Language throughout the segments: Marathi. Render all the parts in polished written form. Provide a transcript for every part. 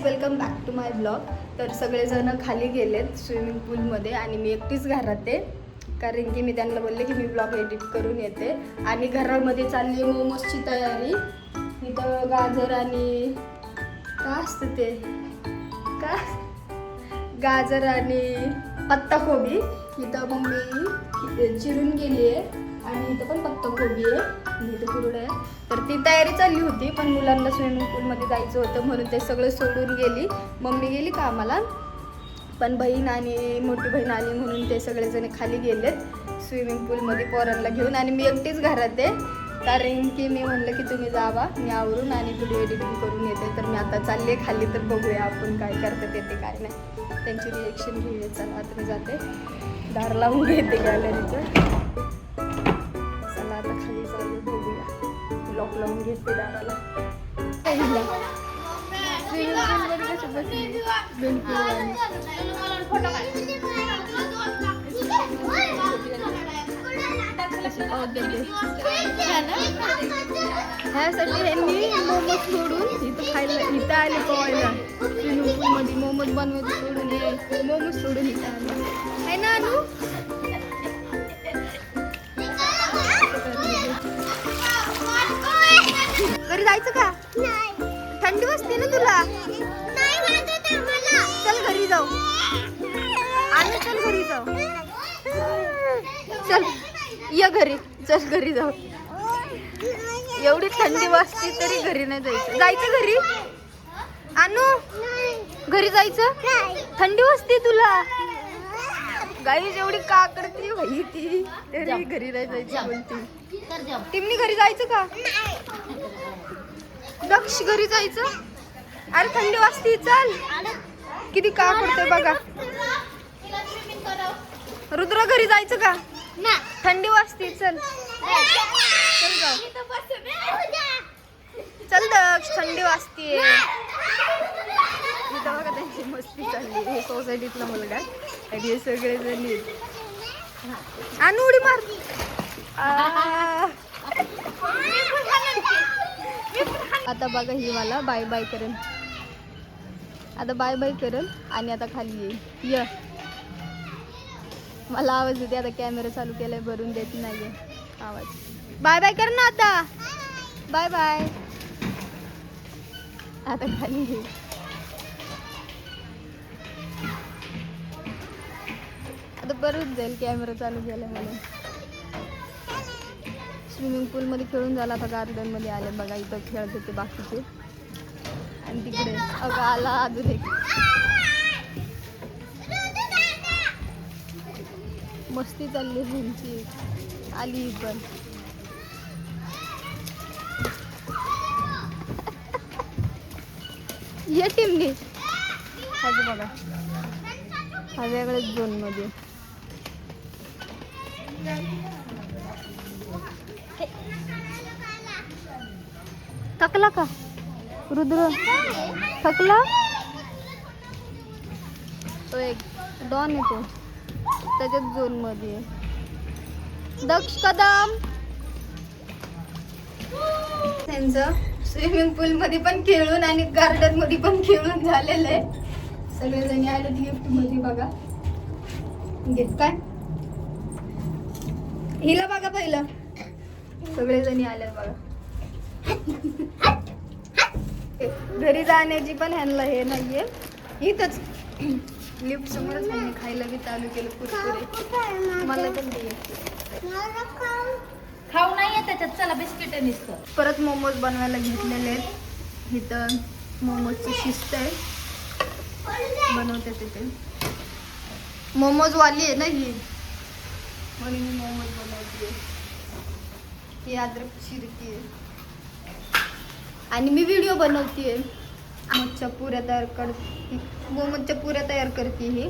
Welcome back to my blog. तर सगळेजण खाली गेलेत स्विमिंग पूलमध्ये आणि मी एकटीच घरात आहे, कारण की मी त्यांना बोलले की मी ब्लॉग एडिट करून येते. आणि घरामध्ये चालली मोमोजची तयारी. इथं गाजर आणि काय असतं ते का गाजर आणि पत्ताकोबी इथं मम्मी चिरून गेली आहे आणि इथं पण पत्ताकोबी आहे आणि इथं कुरडा आहे. तर ती तयारी चालली होती, पण मुलांना स्विमिंग पूलमध्ये जायचं होतं म्हणून ते सगळं सोडून गेली. मम्मी गेली कामाला, पण बहीण आणि मोठी बहीण आली म्हणून ते सगळेजण खाली गेलेत स्विमिंग पूलमध्ये पोरांना घेऊन. आणि मी एकटीच घरात आहे, कारण की मी म्हणलं की तुम्ही जावा, मी आवरून आणि व्हिडिओ एडिटिंग करून येते. तर मी आता चालले खाली, तर बघूया आपण काय करतात येते काय नाही, त्यांची रिएक्शन घेऊया. चला आता मी जाते, दार लावून घेते गॅलरीचं. चला आता खाली चालू, बघूया. लॉक लावून घेते दाराला. ह्यासाठी ह्यांनी मोमोज सोडून इथं आले पोहायला. स्विमिंग पूलमध्ये मोमोज बनवायचं सोडून हे मोमोज सोडून इथं आले आहे ना अनु. घरी जायचं का? थंडी वाजते ना तुला. चल घरी जाऊ. आणि चल घरी जाऊ. चल ये घरी. चल घरी जाऊ. एवढी थंडी वाजते तरी घरी नाही जायचं. जायचं घरी अनु. घरी जायचं. थंडी वाजते तुला. गाईज एवढी का करते भाई ती, तरी घरी नाही जायची बोलते. टिमनी घरी जायचं का? दक्ष घरी जायचं. अरे थंडी वाजते. चल. किती का करते बघा. रुद्र घरी जायचं का? थंडी वाजते. चल चल जाऊ. चल दक्ष, थंडी वाजते. इथं बघा त्यांची मस्ती चालली. हे सोसायटीतला मुलगा आणि हे सगळे जण आणि उडी मार. आता बघा ही मला बाय बाय करेल. आता बाय बाय करेल आणि आता खाली येईल. य मला आवाज देते. आता कॅमेरा चालू केलाय, भरून देत नाहीये आवाज. बाय बाय कर ना आता. Bye bye. आता खाली येईल. आता परत जाईल कॅमेरा चालू केला म्हणून. स्विमिंग पूलमध्ये खेळून झाला. आता गार्डनमध्ये आले बघा. इथं खेळत होते बाकीचे. आणि तिकडे अगं आला अजून एक. मस्ती चालली ह्यांची. आली पण ये टीमने. ह्याचं बघा, हा वेगळ्याच झोनमध्ये. थकला का रुद्र? थकला. तो एक डॉन येतो त्याच्याच झोन मध्ये. दक्ष कदम. त्यांचं स्विमिंग पूल मध्ये पण खेळून आणि गार्डन मध्ये पण खेळून झालेलं आहे. सगळेजणी आले गिफ्ट मध्ये बघा. गिफ्ट काय हिला बघा पहिलं. सगळेजणी आले बघा. घरी जाण्याची पण ह्यांना हे नाहीये. इथंच लिफ्ट समोरच ह्यांनी खायला बी चालू केलं कुरकुरे. मला पण दे. खाऊ नाहीये त्याच्यात. चला बिस्किट निसतं. परत मोमोज बनवायला घेतलेले आहेत. इथं मोमोजची शिस्त आहे, बनवते तिथे. मोमोज वाली आहे ना ही, म्हणून मी मोमोज बनवते. ही अद्रक चिरती आहे आणि मी व्हिडिओ बनवते. मोमोजच्या पुऱ्या तयार करते. मोमोजच्या पुऱ्या तयार करते. ही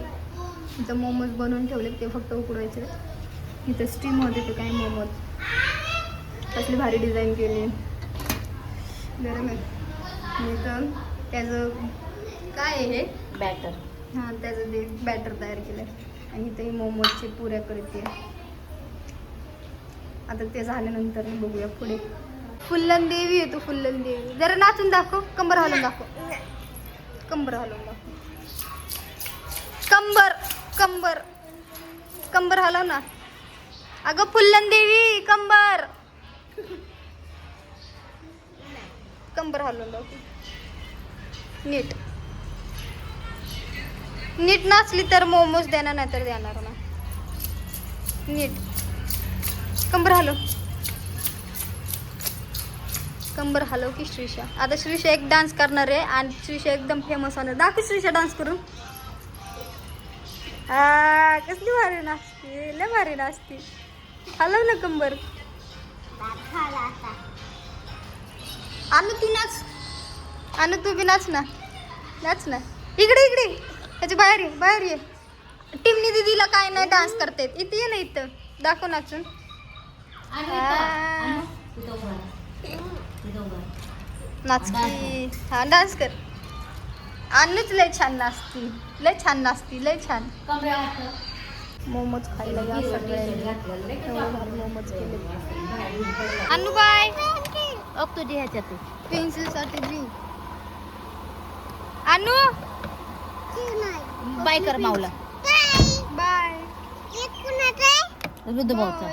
इथं मोमोज बनवून ठेवले, ते फक्त उकडवायचे. इथं स्टीम होते ते काय मोमोज. कसली भारी डिझाईन केली. गरम आहे. इथं त्याचं काय आहे हे बॅटर. हां, त्याचं ते बॅटर तयार केलं आणि इथंही मोमोजची पुऱ्या करते. आता ते झाल्यानंतर बघूया पुढे. फुल्लन देवी आहे तू. फुल्लन देवी जरा नाचून दाखव. कंबर हलून दाखव. कंबर हलवून दाखव. कंबर कंबर कंबर हलव ना. अगं फुल्लन देवी कंबर कंबर हलवून दाखव. नीट नीट नाचली तर मोमोज देणार, नाही तर देणार ना. नीट कंबर हलव. कंबर हलव की श्रीषा. आता श्रीषा एक डान्स करणार आहे आणि श्रीषा एकदम फेमस होणार. दाखव श्रीषा डान्स करून. हा कसली भारी नाचते, लय भारी नाचते. हलव ना कंबर. अनु तू नाच. अनु तू बी नाच ना. नाच ना. इकडे इकडे ह्याच्या बाहेर ये, बाहेर ये. टिमनी दीदीला काय नाही डान्स करते. इथे ये ना, इथं दाखव नाचून. नाच की. हा डान्स कर. अनुच लय छान नाचती, लय छान नाचती, लय छान. मोमोज खायला या सगळ्यांनी. मोमोज केले. अनु बाय. तुझी ह्याच्यात पेन्सिल साठी बी. अनु बाय कर माऊला. बाय. रुद्रभाऊचा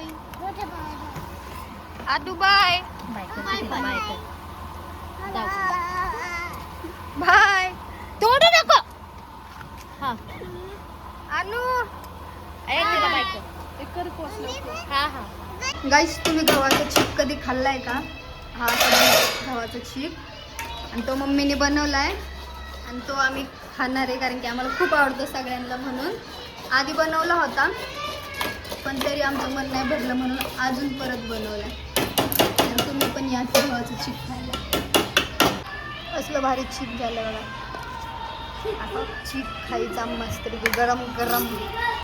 आदू बाय. बाय कर बाय कर. बाय. तोडू नको. हा अनु तिला बाय कर. हा हा. गाईस तुम्ही गव्हाचा चीप कधी खाल्लाय का? हा गव्हाचा चीप आणि तो मम्मीने बनवलाय आणि तो आम्ही खाणार आहे कारण की आम्हाला खूप आवडतो सगळ्यांना. म्हणून आधी बनवला होता पण तरी आमचं मन नाही भरलं म्हणून अजून परत बनवलाय. तर तुम्ही पण या गव्हाचं चीप खायला. असलं भारी चीप झालं बघा. आता चीप खायचा मस्त गरम गरम.